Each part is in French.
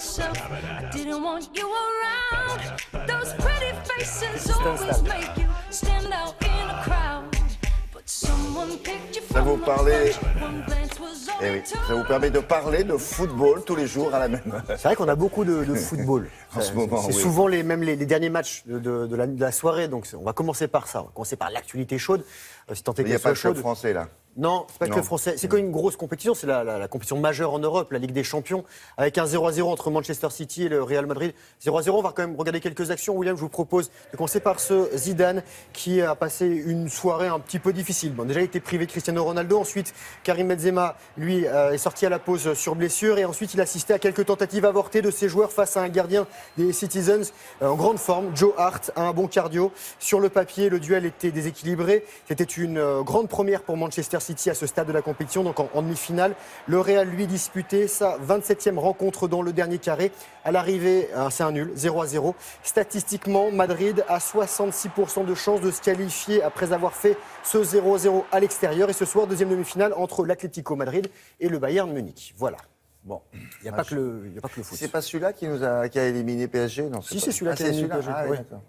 myself. I didn't want you around. Those pretty faces always make you stand out in a crowd. But someone picked you Ça from vous the parlait- bunch. One glance was all Eh oui, it ça vous permet de parler de football tous les jours à la même heure. C'est vrai qu'on a beaucoup de football. En ce moment, C'est oui. souvent les derniers matchs de la soirée. Donc on va commencer par ça. On va commencer par l'actualité chaude. Si tant est Il n'y a qu'elle pas soit de club chaude. français là. Non, c'est pas que Non. le français. C'est quand même une grosse compétition. C'est la compétition majeure en Europe, la Ligue des Champions, avec un 0-0 entre Manchester City et le Real Madrid. 0-0, on va quand même regarder quelques actions. William, je vous propose de commencer par ce Zidane qui a passé une soirée un petit peu difficile. Bon, déjà, il était privé de Cristiano Ronaldo. Ensuite, Karim Benzema, lui, est sorti à la pause sur blessure. Et ensuite, il assistait à quelques tentatives avortées de ses joueurs face à un gardien des Citizens en grande forme. Joe Hart a un bon cardio. Sur le papier, le duel était déséquilibré. C'était une grande première pour Manchester City à ce stade de la compétition, donc en demi-finale. Le Real, lui, disputait sa 27e rencontre dans le dernier carré. À l'arrivée, c'est un nul, 0-0. Statistiquement, Madrid a 66% de chances de se qualifier après avoir fait ce 0-0 à l'extérieur. Et ce soir, deuxième demi-finale entre l'Atlético Madrid et le Bayern Munich. Voilà. Bon, il n'y a pas que le foot. C'est pas celui-là qui a éliminé PSG, non? Si, c'est celui-là Ah, qui a c'est éliminé celui-là. PSG, Ah, oui, oui. d'accord.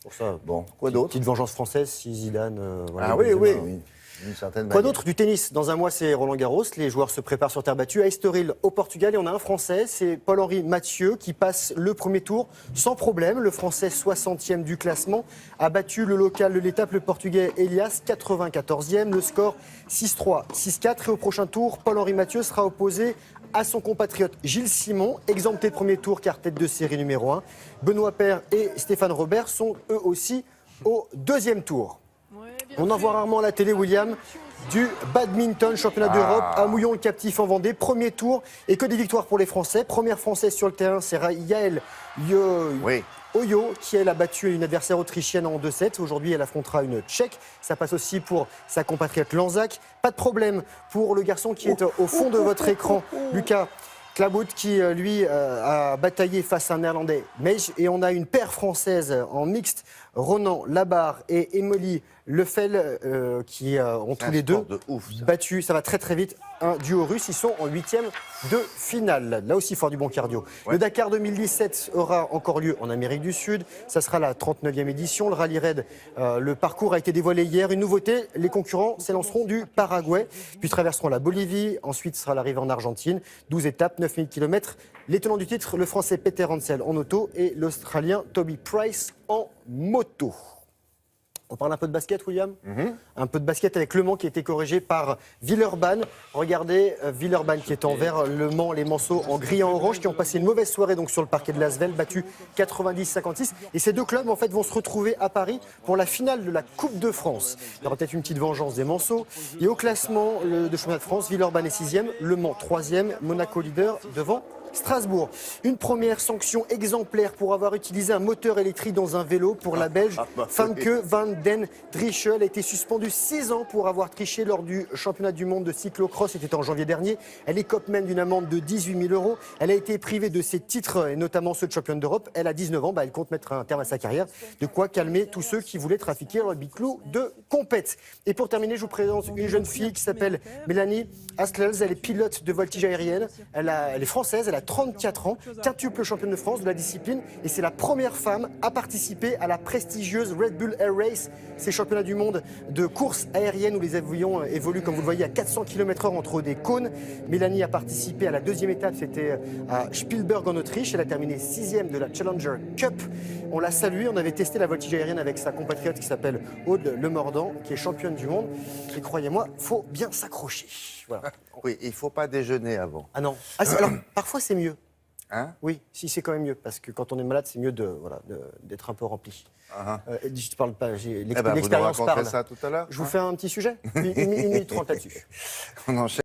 Pour ça, Bon, quoi d'autre? petite vengeance française si Zidane. voilà, Ah oui, Benzema. oui, oui. D'une certaine Quoi manière. d'autre? Du tennis. Dans un mois, c'est Roland Garros. Les joueurs se préparent sur terre battue à Estoril, au Portugal. Et on a un Français, c'est Paul-Henri Mathieu, qui passe le premier tour sans problème. Le Français, 60e du classement, a battu le local de l'étape, le Portugais Elias, 94e. Le score 6-3, 6-4. Et au prochain tour, Paul-Henri Mathieu sera opposé à son compatriote Gilles Simon, exempté de premier tour car tête de série numéro 1. Benoît Paire et Stéphane Robert sont eux aussi au deuxième tour. On en voit rarement à la télé, William, du badminton, championnat d'Europe, à Mouillon le captif en Vendée. Premier tour et que des victoires pour les Français. Première Française sur le terrain, c'est Yael Oui. Oyo, qui elle a battu une adversaire autrichienne en 2-7. Aujourd'hui, elle affrontera une Tchèque. Ça passe aussi pour sa compatriote Lanzac. Pas de problème pour le garçon qui est au fond de votre écran, Lucas Clabout, qui lui a bataillé face à un Néerlandais, Meij. Et on a une paire française en mixte, Ronan Labarre et Émilie Lefel, qui ont tous les deux sport de ouf, ça. battu, ça va très très vite, un duo russe. Ils sont en 8e de finale. Là aussi, fort du bon cardio. Ouais. Le Dakar 2017 aura encore lieu en Amérique du Sud. Ça sera la 39e édition. Le Rallye Raid, le parcours a été dévoilé hier. Une nouveauté, les concurrents s'élanceront du Paraguay, puis traverseront la Bolivie. Ensuite, ce sera l'arrivée en Argentine. 12 étapes, 9000 km. Les tenants du titre, le Français Peter Hansel en auto et l'Australien Toby Price en moto. On parle un peu de basket, William. Un peu de basket avec Le Mans qui a été corrigé par Villeurbanne. Regardez, Villeurbanne qui est en vert, Le Mans, les Manceaux en gris et en orange, qui ont passé une mauvaise soirée donc sur le parquet de l'Asvel, battu 90-56. Et ces deux clubs en fait vont se retrouver à Paris pour la finale de la Coupe de France. Il y aura peut-être une petite vengeance des Manceaux. Et au classement de championnat de France, Villeurbanne est 6e, Le Mans 3e, Monaco leader devant Strasbourg. Une première sanction exemplaire pour avoir utilisé un moteur électrique dans un vélo pour la Belge Famke van den Drieschel. Elle a été suspendue 6 ans pour avoir triché lors du championnat du monde de cyclocross. C'était en janvier dernier. Elle écope même d'une amende de 18 000 €. Elle a été privée de ses titres, et notamment ceux de championne d'Europe. Elle a 19 ans. Elle compte mettre un terme à sa carrière. De quoi calmer tous ceux qui voulaient trafiquer leur biclou de compète. Et pour terminer, je vous présente une jeune fille qui s'appelle Mélanie Astlels. Elle est pilote de voltige aérienne. Elle est française. Elle a 34 ans, quintuple championne de France de la discipline et c'est la première femme à participer à la prestigieuse Red Bull Air Race, ces championnats du monde de course aérienne où les avions évoluent comme vous le voyez à 400 km/h entre des cônes. Mélanie a participé à la deuxième étape, c'était à Spielberg en Autriche. Elle a terminé 6e de la Challenger Cup. On l'a saluée, on avait testé la voltige aérienne avec sa compatriote qui s'appelle Aude Lemordant, qui est championne du monde. Et croyez-moi, faut bien s'accrocher. Voilà. Oui, il ne faut pas déjeuner avant. Ah non. Alors, parfois c'est mieux. Hein? Oui, si c'est quand même mieux, parce que quand on est malade, c'est mieux d'être un peu rempli. Je te parle pas, Vous nous l'expérience raconterez parle. ça tout à l'heure. Je vous fais un petit sujet, une minute 30 là-dessus. On enchaîne.